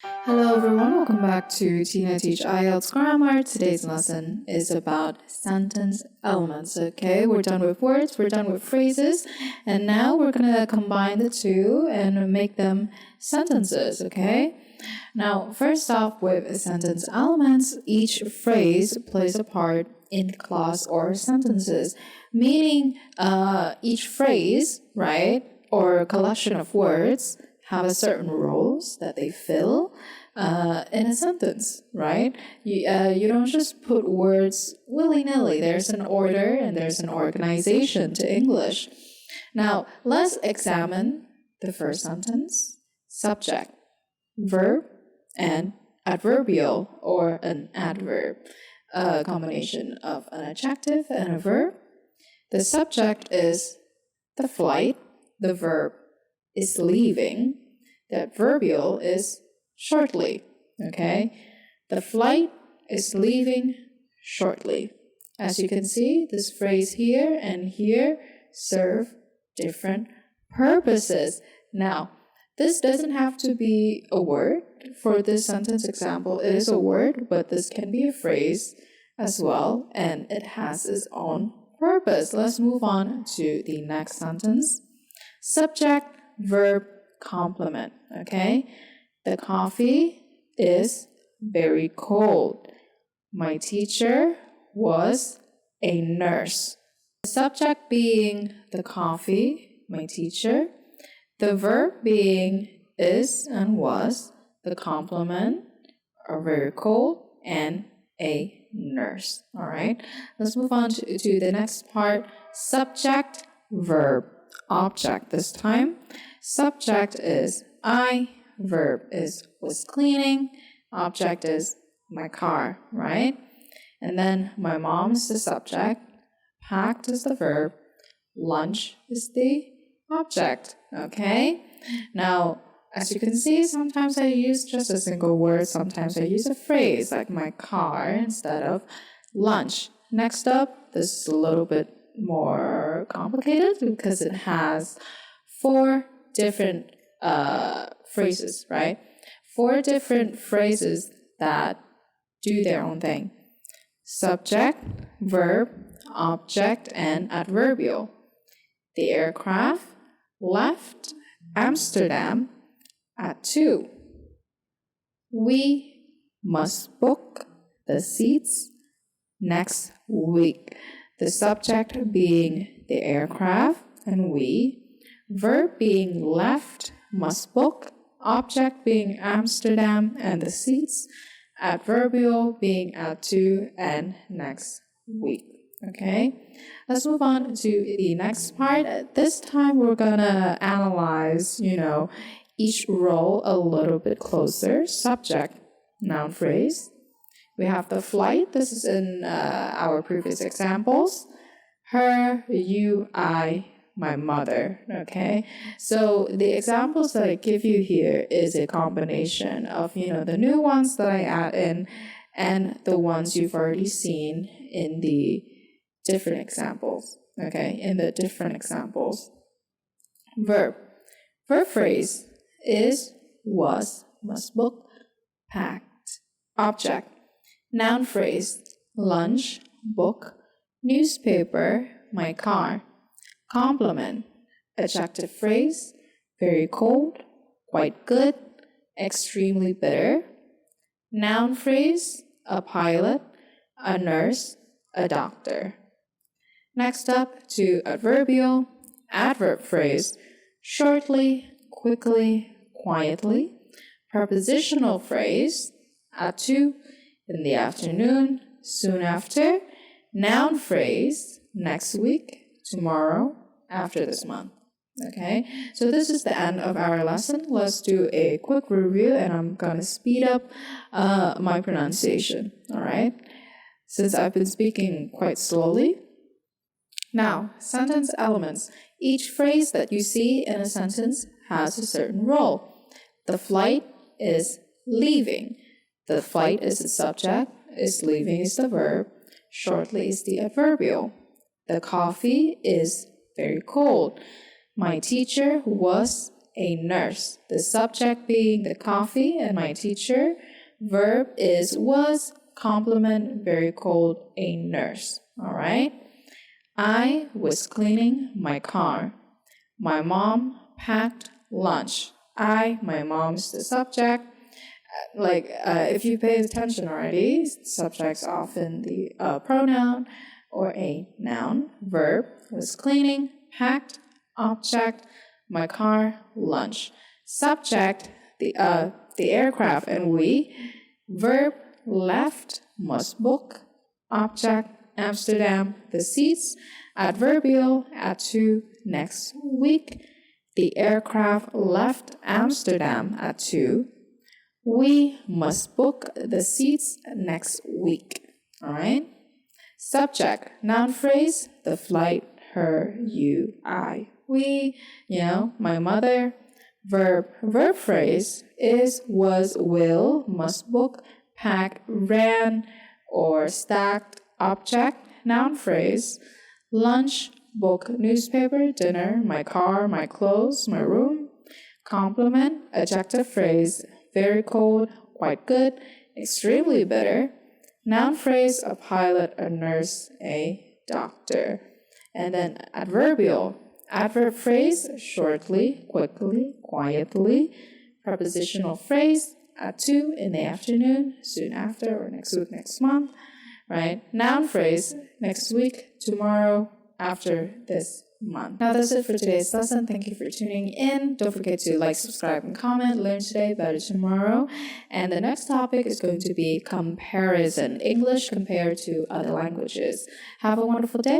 Hello everyone, welcome back to Tina Teach IELTS Grammar. Today's lesson is about sentence elements, okay? We're done with words, we're done with phrases, and now we're gonna combine the two and make them sentences, okay? Now, first off with sentence elements, each phrase plays a part in clause or sentences, meaning each phrase, right, or collection of words have a certain roles that they fill in a sentence, right? You don't just put words willy-nilly. There's an order and there's an organization to English. Now, let's examine the first sentence. Subject, verb, and adverbial or an adverb, a combination of an adjective and a verb. The subject is the flight, the verb is leaving, the adverbial is shortly, okay? The flight is leaving shortly. As you can see, this phrase here and here serve different purposes. Now, this doesn't have to be a word. For this sentence example, it is a word, but this can be a phrase as well, and it has its own purpose. Let's move on to the next sentence. Subject, verb, complement, okay? The coffee is very cold. My teacher was a nurse. The subject being the coffee, my teacher. The verb being is and was. The complement are very cold and a nurse. All right, let's move on to the next part. Subject, verb, object this time. Subject is I, verb is was cleaning, object is my car, right? And then my mom is the subject, packed is the verb, lunch is the object, okay? Now, as you can see, sometimes I use just a single word, sometimes I use a phrase like my car instead of lunch. Next up, this is a little bit more complicated because it has 4 different phrases, right? 4 different phrases that do their own thing. Subject, verb, object, and adverbial. The aircraft left Amsterdam at 2. We must book the seats next week. The subject being the aircraft and we, verb being left, must book, object being Amsterdam and the seats, adverbial being at 2 and next week. Okay, let's move on to the next part. This time we're gonna analyze, each role a little bit closer. Subject, noun phrase. We have the flight. This is in our previous examples. Her, you, I, my mother. Okay, so the examples that I give you here is a combination of, the new ones that I add in and the ones you've already seen in the different examples. Okay, in the different examples. Verb. Verb phrase is, was, must book, packed. Object. Noun phrase, lunch, book, newspaper, my car. Complement. Adjective phrase, very cold, quite good, extremely bitter. Noun phrase, a pilot, a nurse, a doctor. Next up to adverbial. Adverb phrase, shortly, quickly, quietly. Prepositional phrase, at 2, in the afternoon, soon after. Noun phrase, next week, tomorrow, after this month. Okay, so this is the end of our lesson. Let's do a quick review and I'm gonna speed up my pronunciation, all right? Since I've been speaking quite slowly. Now, sentence elements. Each phrase that you see in a sentence has a certain role. The flight is leaving. The flight is the subject, is leaving is the verb, shortly is the adverbial. The coffee is very cold. My teacher was a nurse. The subject being the coffee and my teacher. Verb is was, complement, very cold, a nurse. All right. I was cleaning my car. My mom packed lunch. My mom is the subject. If you pay attention already, subject's often the pronoun or a noun. Verb was cleaning, packed, object, my car, lunch. Subject, the aircraft and we. Verb, left, must book. Object, Amsterdam, the seats. Adverbial, at to, next week. The aircraft left Amsterdam at 2. We must book the seats next week. All right? Subject, noun phrase, the flight, her, you, I, we, my mother. Verb phrase is, was, will, must book, pack, ran, or stacked. Object, noun phrase, lunch, book, newspaper, dinner, my car, my clothes, my room. Complement, adjective phrase, very cold, quite good, extremely bitter. Noun phrase, a pilot, a nurse, a doctor. And then adverbial, adverb phrase, shortly, quickly, quietly. Prepositional phrase, at 2 in the afternoon, soon after, or next week, next month. Right? Noun phrase, next week, tomorrow, after this month. Now that's it for today's lesson. Thank you for tuning in. Don't forget to like, subscribe, and comment. Learn today, better tomorrow. And the next topic is going to be comparison. English compared to other languages. Have a wonderful day.